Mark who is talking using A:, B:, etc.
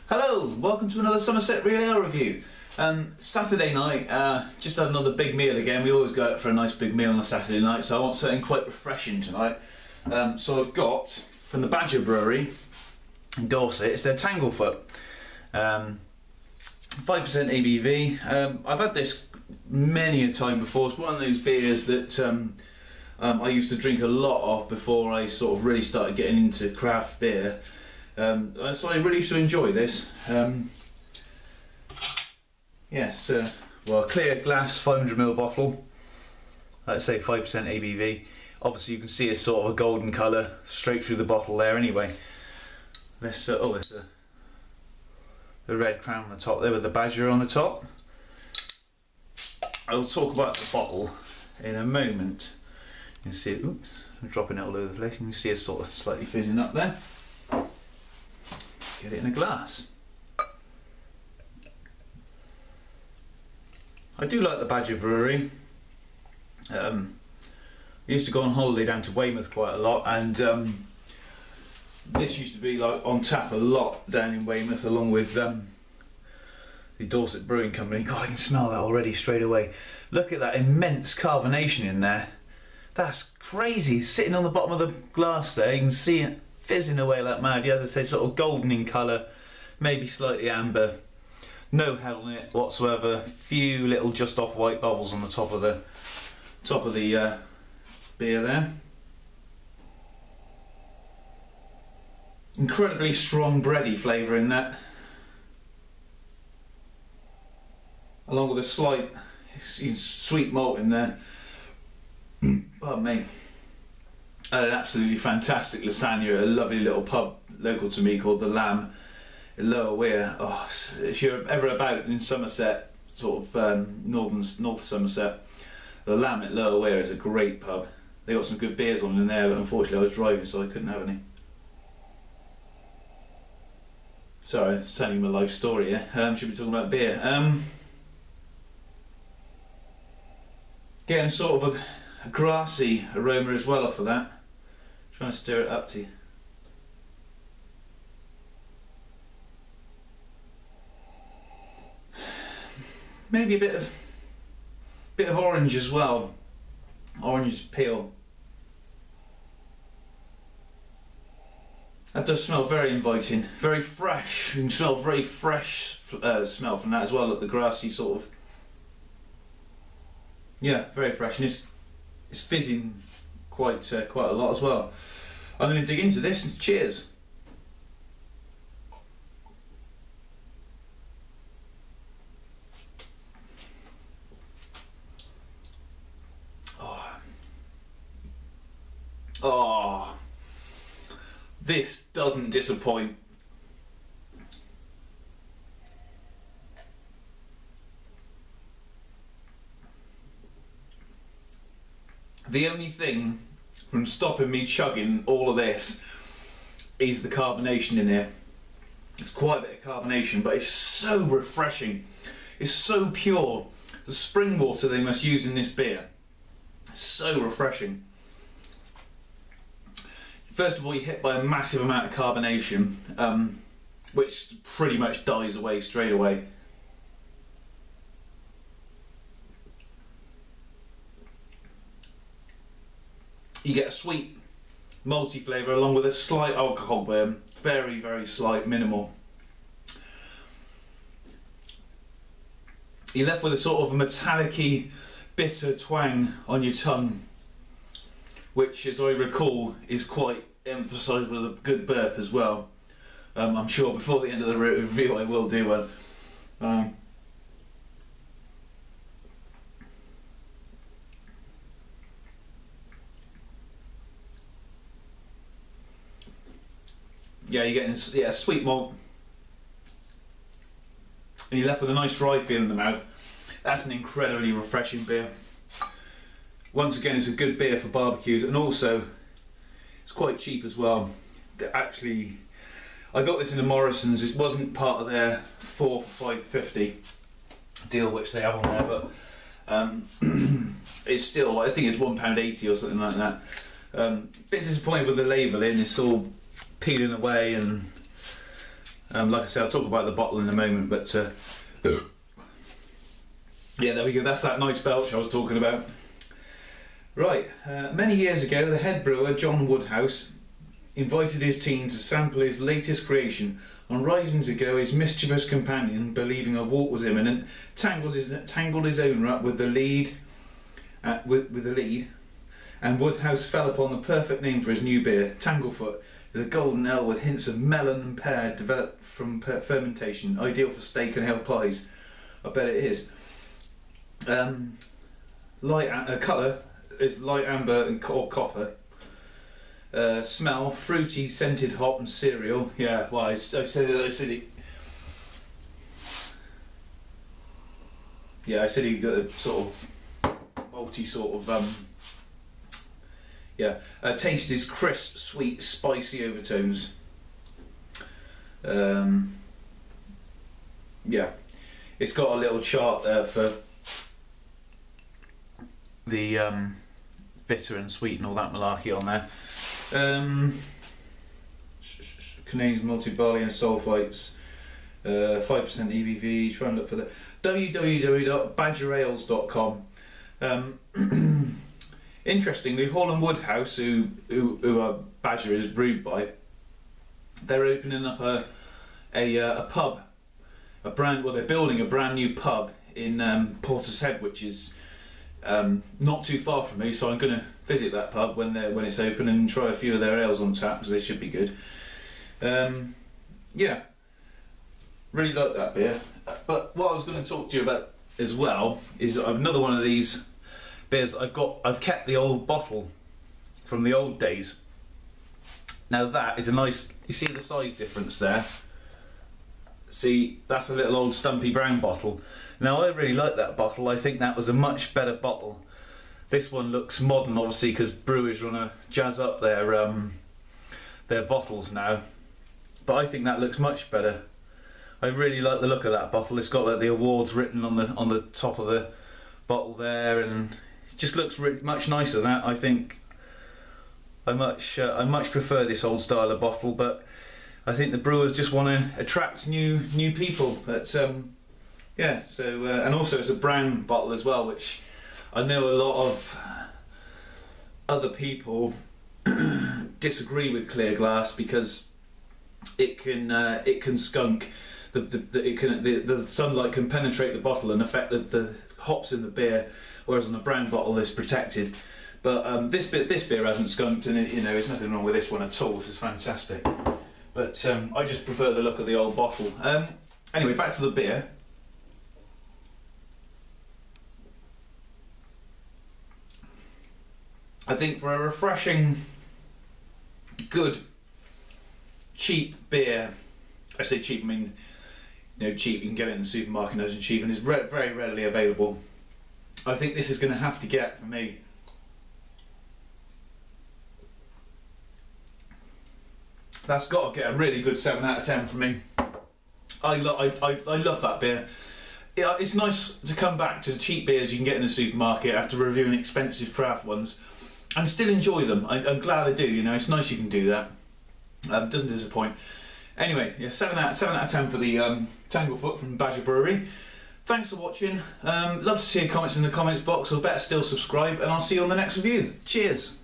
A: Hello, welcome to another Somerset Real Ale review. Saturday night, just had another big meal again. We always go out for a nice big meal on a Saturday night, so I want something quite refreshing tonight. So I've got, from the Brewery in Dorset, it's their Tangle 5% ABV. I've had this many a time before. It's one of those beers that I used to drink a lot of before I sort of really started getting into craft beer. So I really used to enjoy this. Yes, well, a clear glass 500ml bottle. Let's say 5% ABV. Obviously, you can see it's sort of a golden colour straight through the bottle there. Anyway, this it's the red crown on the top there with the badger on the top. I'll talk about the bottle in a moment. You can see it. Oops, I'm dropping it all over the place. You can see it's sort of slightly fizzing up there. Let's get it in a glass. I do like the Brewery. I used to go on holiday down to Weymouth quite a lot, and this used to be like on tap a lot down in Weymouth, along with the Dorset Brewing Company. God, I can smell that already straight away. Look at that immense carbonation in there. That's crazy. Sitting on the bottom of the glass there, you can see it fizzing away like mad. Yeah, as I say, sort of golden in colour, maybe slightly amber. No head on it whatsoever. Few little just off white bubbles on the top of the beer there. Incredibly strong bready flavour in that, along with a slight sweet malt in there. Pardon me. And an absolutely fantastic lasagna at a lovely little pub local to me called the Lamb in Lower Weir. Oh, if you're ever about in Somerset, sort of North Somerset, the Lamb at Lower Weir is a great pub. They got some good beers on in there, but unfortunately I was driving, so I couldn't have any. Sorry, I'm telling you my life story here. Should be talking about beer. Getting sort of a grassy aroma as well off of that. Trying to stir it up to you. Maybe a bit of orange as well. Orange peel. That does smell very inviting, very fresh. You can smell very fresh smell from that as well, like the grassy sort of. Yeah, very fresh, and it's fizzing quite a lot as well. I'm going to dig into this. Cheers. Oh, this doesn't disappoint. The only thing from stopping me chugging all of this is the carbonation in here. It's quite a bit of carbonation, but it's so refreshing. It's so pure. The spring water they must use in this beer, it's so refreshing. First of all, you're hit by a massive amount of carbonation, which pretty much dies away straight away. You get a sweet, malty flavour along with a slight alcohol burn, very, very slight, minimal. You're left with a sort of metallic-y, bitter twang on your tongue, which, as I recall, is quite emphasised with a good burp as well. I'm sure before the end of the review I will do one. Yeah, you're getting a sweet malt, and you're left with a nice dry feel in the mouth. That's an incredibly refreshing beer. Once again, it's a good beer for barbecues, and also it's quite cheap as well. Actually, I got this in the Morrison's. It wasn't part of their 4 for £5.50 deal which they have on there, but it's still, I think it's £1.80 or something like that. Bit disappointed with the labelling. It's all peeling away, and Like I said, I'll talk about the bottle in a moment, but yeah, there we go. That's that nice belch I was talking about. Right, many years ago, the head brewer, John Woodhouse, invited his team to sample his latest creation. On rising to go, his mischievous companion, believing a walk was imminent, tangled his owner up with the lead, and Woodhouse fell upon the perfect name for his new beer, Tanglefoot, with a golden ale with hints of melon and pear developed from fermentation, ideal for steak and ale pies. I bet it is. Colour is light amber or copper. Smell, fruity, scented hop and cereal. Yeah, well, I said it. Yeah, I said he got a sort of malty sort of yeah. Taste is crisp, sweet, spicy overtones. Yeah, it's got a little chart there for the bitter and sweet and all that malarkey on there. Canadian malted barley and sulfites, 5% ABV. Try and look for the www.badgerales.com. Interestingly, Hall and Woodhouse, who Badger is brewed by, they're opening up a pub, they're building a brand new pub in Portishead, which is not too far from me, so I'm going to visit that pub when it's open and try a few of their ales on tap, because they should be good. Yeah, really like that beer. But what I was going to talk to you about as well is another one of these beers I've kept the old bottle from the old days. Now that is a nice, you see the size difference there? See, that's a little old stumpy brown bottle. Now I really like that bottle. I think that was a much better bottle. This one looks modern, obviously, because brewers want to jazz up their bottles now. But I think that looks much better. I really like the look of that bottle. It's got like the awards written on the top of the bottle there, and it just looks much nicer than that. I think I much prefer this old style of bottle, but I think the brewers just want to attract new people. But yeah, so and also it's a brown bottle as well, which I know a lot of other people disagree with clear glass because it can skunk. The sunlight can penetrate the bottle and affect the hops in the beer, whereas on a brown bottle it's protected. But this beer hasn't skunked, and there's nothing wrong with this one at all. This is fantastic. But I just prefer the look of the old bottle. Anyway, back to the beer. I think for a refreshing, good, cheap beer, I say cheap, I mean, cheap, you can get it in the supermarket, and it's cheap, and it's very readily available. I think this is going to have to get, for me, that's got to get a really good 7 out of 10 from me. I love that beer. It's nice to come back to cheap beers you can get in the supermarket after reviewing expensive craft ones and still enjoy them. I'm glad I do, it's nice you can do that. Doesn't disappoint. Anyway, yeah, 7 out of 10 for the Tanglefoot from Badger Brewery. Thanks for watching. Love to see your comments in the comments box, or better still subscribe, and I'll see you on the next review. Cheers!